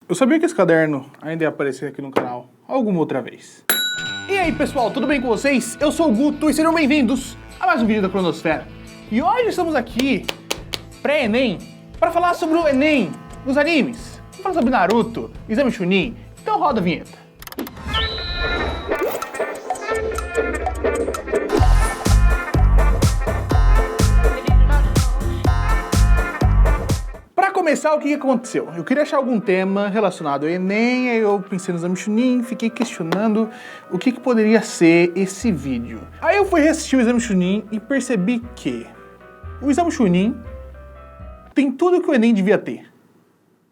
Eu sabia que esse caderno ainda ia aparecer aqui no canal alguma outra vez. E aí pessoal, tudo bem com vocês? Eu sou o Guto e sejam bem-vindos a mais um vídeo da Cronosfera. E hoje estamos aqui, pré-ENEM, para falar sobre o ENEM nos animes. Vamos falar sobre Naruto, Exame Chunin. Então roda a vinheta. Para começar, o que aconteceu? Eu queria achar algum tema relacionado ao ENEM, aí eu pensei no Exame Chunin, fiquei questionando o que poderia ser esse vídeo. Aí eu fui reassistir o Exame Chunin e percebi que o Exame Chunin tem tudo que o ENEM devia ter.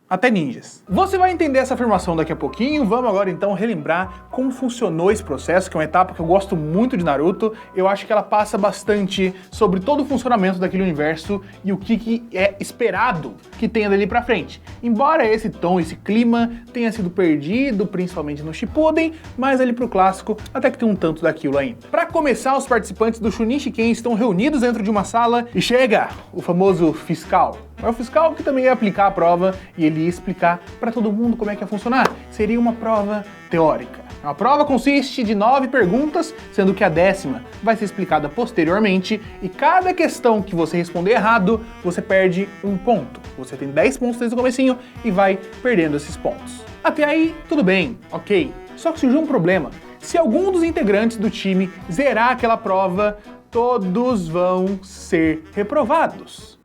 Até ninjas. Você vai entender essa afirmação daqui a pouquinho. Vamos agora então relembrar como funcionou esse processo, que é uma etapa que eu gosto muito de Naruto. Eu acho que ela passa bastante sobre todo o funcionamento daquele universo e o que é esperado que tenha dali pra frente. Embora esse tom, esse clima tenha sido perdido, principalmente no Shippuden, mas ali pro clássico até que tem um tanto daquilo ainda. Pra começar, os participantes do Chunin Shiken estão reunidos dentro de uma sala e chega o famoso fiscal. É o fiscal que também ia aplicar a prova e ele ia explicar para todo mundo como é que ia funcionar. Seria uma prova teórica. A prova consiste de 9 perguntas, sendo que a 10ª vai ser explicada posteriormente e cada questão que você responder errado, você perde um ponto. Você tem 10 pontos desde o comecinho e vai perdendo esses pontos. Até aí, tudo bem, ok. Só que surgiu um problema. Se algum dos integrantes do time zerar aquela prova, todos vão ser reprovados.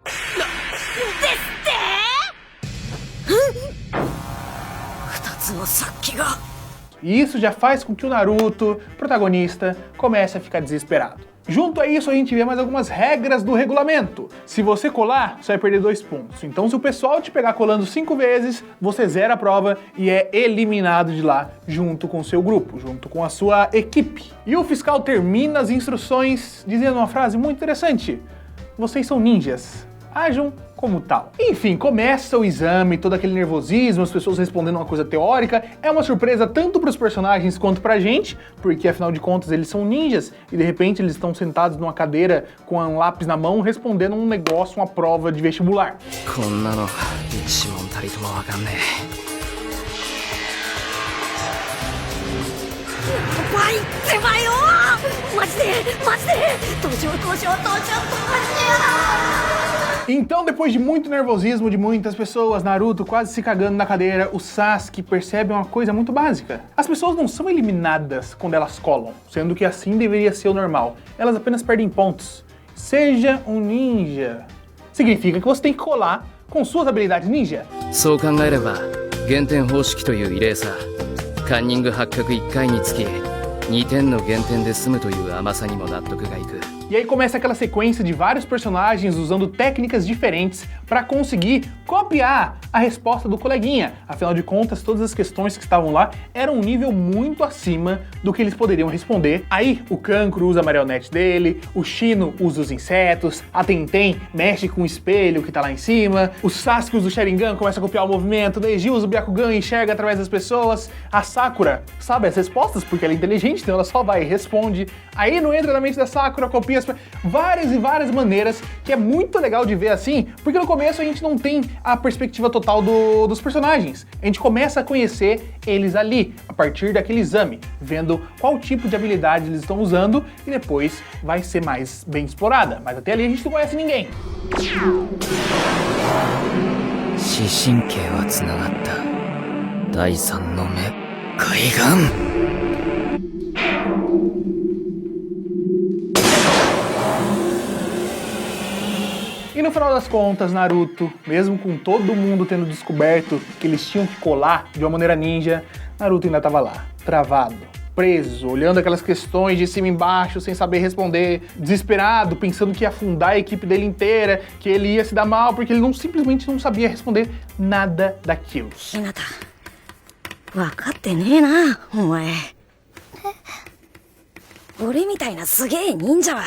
E isso já faz com que o Naruto, protagonista, comece a ficar desesperado. Junto a isso, a gente vê mais algumas regras do regulamento. Se você colar, você vai perder 2 pontos. Então, se o pessoal te pegar colando 5 vezes, você zera a prova e é eliminado de lá junto com o seu grupo, junto com a sua equipe. E o fiscal termina as instruções dizendo uma frase muito interessante: vocês são ninjas, ajam como tal. Enfim, começa o exame, todo aquele nervosismo, as pessoas respondendo uma coisa teórica. É uma surpresa tanto para os personagens quanto pra gente, porque afinal de contas eles são ninjas e de repente eles estão sentados numa cadeira com um lápis na mão respondendo um negócio, uma prova de vestibular. Então, depois de muito nervosismo de muitas pessoas, Naruto quase se cagando na cadeira, o Sasuke percebe uma coisa muito básica. As pessoas não são eliminadas quando elas colam, sendo que assim deveria ser o normal. Elas apenas perdem pontos. Seja um ninja. Significa que você tem que colar com suas habilidades ninja. E aí começa aquela sequência de vários personagens usando técnicas diferentes para conseguir copiar a resposta do coleguinha. Afinal de contas, todas as questões que estavam lá eram um nível muito acima do que eles poderiam responder. Aí o Kankuro usa a marionete dele, o Shino usa os insetos, a Tenten mexe com o espelho que tá lá em cima, o Sasuke usa o Sharingan, começa a copiar o movimento, o Neji usa o Byakugan e enxerga através das pessoas, a Sakura sabe as respostas porque ela é inteligente, então ela só vai e responde. Aí não entra na mente da Sakura, copia várias e várias maneiras, que é muito legal de ver assim, porque no começo a gente não tem a perspectiva total dos personagens. A gente começa a conhecer eles ali, a partir daquele exame, vendo qual tipo de habilidade eles estão usando e depois vai ser mais bem explorada. Mas até ali a gente não conhece ninguém. E no final das contas, Naruto, mesmo com todo mundo tendo descoberto que eles tinham que colar de uma maneira ninja, Naruto ainda estava lá, travado, preso, olhando aquelas questões de cima e embaixo, sem saber responder, desesperado, pensando que ia afundar a equipe dele inteira, que ele ia se dar mal, porque ele simplesmente não sabia responder nada daquilo. Hinata, wakatte nee na, omae. Ore mitai na sugei ninja wa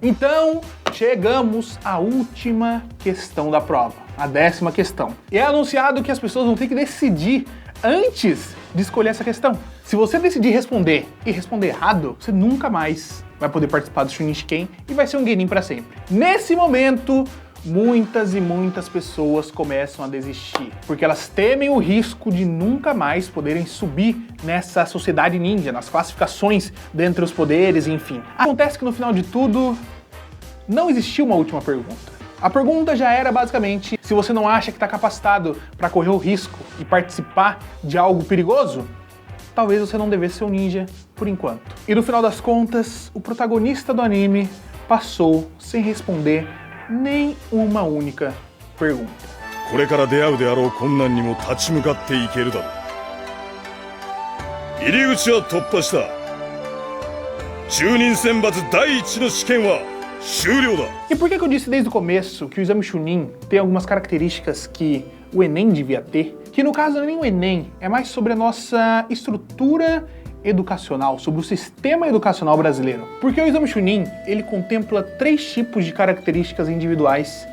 então, chegamos à última questão da prova, a 10ª questão. E é anunciado que as pessoas vão ter que decidir antes de escolher essa questão. Se você decidir responder e responder errado, você nunca mais vai poder participar do Chunin Shiken e vai ser um genin para sempre. Nesse momento, muitas e muitas pessoas começam a desistir, porque elas temem o risco de nunca mais poderem subir nessa sociedade ninja, nas classificações dentre os poderes, enfim. Acontece que no final de tudo, não existiu uma última pergunta. A pergunta já era basicamente, se você não acha que está capacitado para correr o risco e participar de algo perigoso, talvez você não devesse ser um ninja por enquanto. E no final das contas, o protagonista do anime passou sem responder nem uma única pergunta. E por que eu disse desde o começo que o exame Chunin tem algumas características que o Enem devia ter? Que no caso não é nem o Enem, é mais sobre a nossa estrutura educacional, sobre o sistema educacional brasileiro. Porque o exame Chunin, ele contempla 3 tipos de características individuais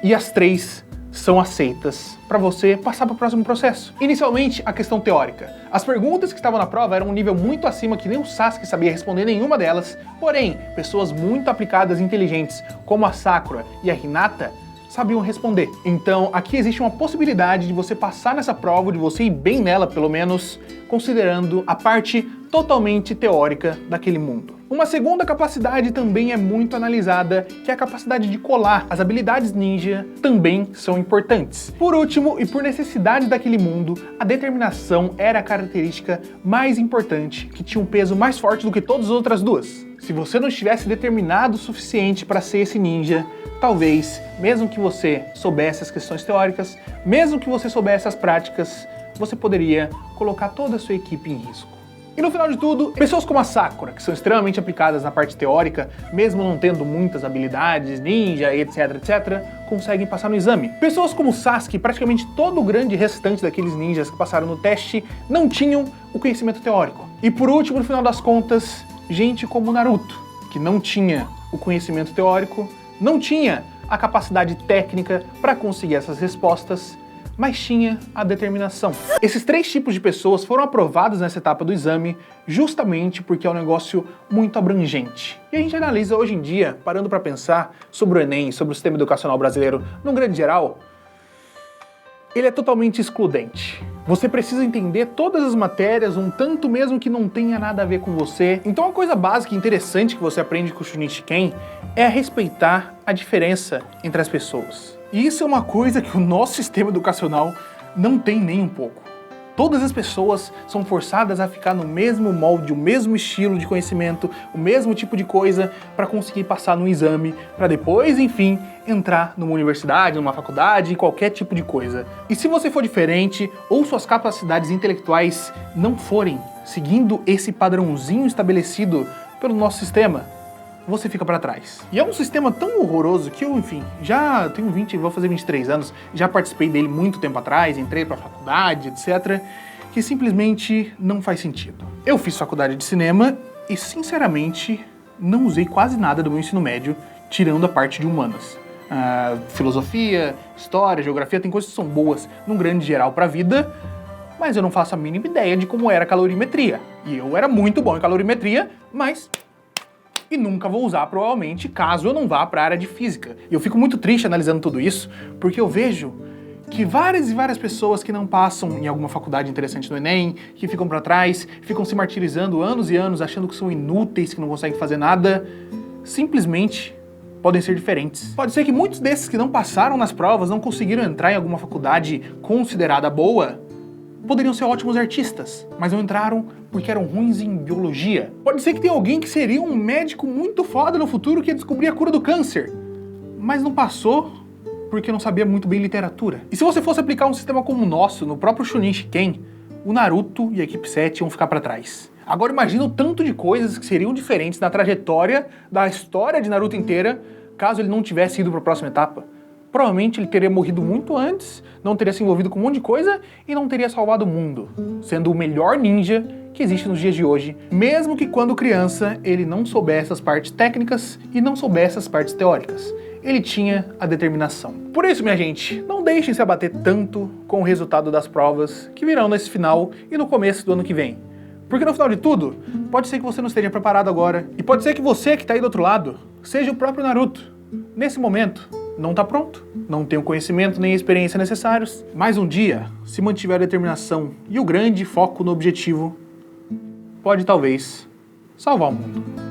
e as 3 são aceitas para você passar para o próximo processo. Inicialmente, a questão teórica. As perguntas que estavam na prova eram um nível muito acima que nem o Sasuke sabia responder nenhuma delas, porém, pessoas muito aplicadas e inteligentes, como a Sakura e a Hinata, sabiam responder. Então, aqui existe uma possibilidade de você passar nessa prova, de você ir bem nela, pelo menos, considerando a parte totalmente teórica daquele mundo. Uma segunda capacidade também é muito analisada, que é a capacidade de colar. As habilidades ninja também são importantes. Por último, e por necessidade daquele mundo, a determinação era a característica mais importante, que tinha um peso mais forte do que todas as outras duas. Se você não estivesse determinado o suficiente para ser esse ninja, talvez, mesmo que você soubesse as questões teóricas, mesmo que você soubesse as práticas, você poderia colocar toda a sua equipe em risco. E no final de tudo, pessoas como a Sakura, que são extremamente aplicadas na parte teórica, mesmo não tendo muitas habilidades, ninja, etc, conseguem passar no exame. Pessoas como o Sasuke, praticamente todo o grande restante daqueles ninjas que passaram no teste, não tinham o conhecimento teórico. E por último, no final das contas, gente como o Naruto, que não tinha o conhecimento teórico, não tinha a capacidade técnica para conseguir essas respostas, mas tinha a determinação. Esses 3 tipos de pessoas foram aprovados nessa etapa do exame justamente porque é um negócio muito abrangente. E a gente analisa hoje em dia, parando para pensar sobre o Enem, sobre o sistema educacional brasileiro, num grande geral, ele é totalmente excludente. Você precisa entender todas as matérias, um tanto mesmo que não tenha nada a ver com você. Então uma coisa básica e interessante que você aprende com o Chunin Shiken é respeitar a diferença entre as pessoas. E isso é uma coisa que o nosso sistema educacional não tem nem um pouco. Todas as pessoas são forçadas a ficar no mesmo molde, o mesmo estilo de conhecimento, o mesmo tipo de coisa para conseguir passar no exame, para depois, enfim, entrar numa universidade, numa faculdade, qualquer tipo de coisa. E se você for diferente, ou suas capacidades intelectuais não forem seguindo esse padrãozinho estabelecido pelo nosso sistema, você fica para trás. E é um sistema tão horroroso que eu, enfim, já tenho vou fazer 23 anos, já participei dele muito tempo atrás, entrei pra faculdade, etc, que simplesmente não faz sentido. Eu fiz faculdade de cinema e, sinceramente, não usei quase nada do meu ensino médio, tirando a parte de humanas. Filosofia, história, geografia, tem coisas que são boas, num grande geral, pra vida, mas eu não faço a mínima ideia de como era calorimetria. E eu era muito bom em calorimetria, mas... e nunca vou usar, provavelmente, caso eu não vá para a área de física. E eu fico muito triste analisando tudo isso, porque eu vejo que várias e várias pessoas que não passam em alguma faculdade interessante no Enem, que ficam para trás, ficam se martirizando anos e anos, achando que são inúteis, que não conseguem fazer nada, simplesmente podem ser diferentes. Pode ser que muitos desses que não passaram nas provas, não conseguiram entrar em alguma faculdade considerada boa, poderiam ser ótimos artistas, mas não entraram porque eram ruins em biologia. Pode ser que tenha alguém que seria um médico muito foda no futuro que ia descobrir a cura do câncer, mas não passou porque não sabia muito bem literatura. E se você fosse aplicar um sistema como o nosso, no próprio Chunin Shiken, o Naruto e a equipe 7 iam ficar para trás. Agora imagina o tanto de coisas que seriam diferentes na trajetória da história de Naruto inteira, caso ele não tivesse ido para a próxima etapa. Provavelmente ele teria morrido muito antes, não teria se envolvido com um monte de coisa e não teria salvado o mundo, sendo o melhor ninja que existe nos dias de hoje, mesmo que quando criança ele não soubesse as partes técnicas e não soubesse as partes teóricas. Ele tinha a determinação. Por isso, minha gente, não deixem se abater tanto com o resultado das provas que virão nesse final e no começo do ano que vem. Porque no final de tudo, pode ser que você não esteja preparado agora, e pode ser que você que está aí do outro lado seja o próprio Naruto. Nesse momento, não está pronto, não tem o conhecimento nem a experiência necessários. Mas um dia, se mantiver a determinação e o grande foco no objetivo, pode talvez salvar o mundo.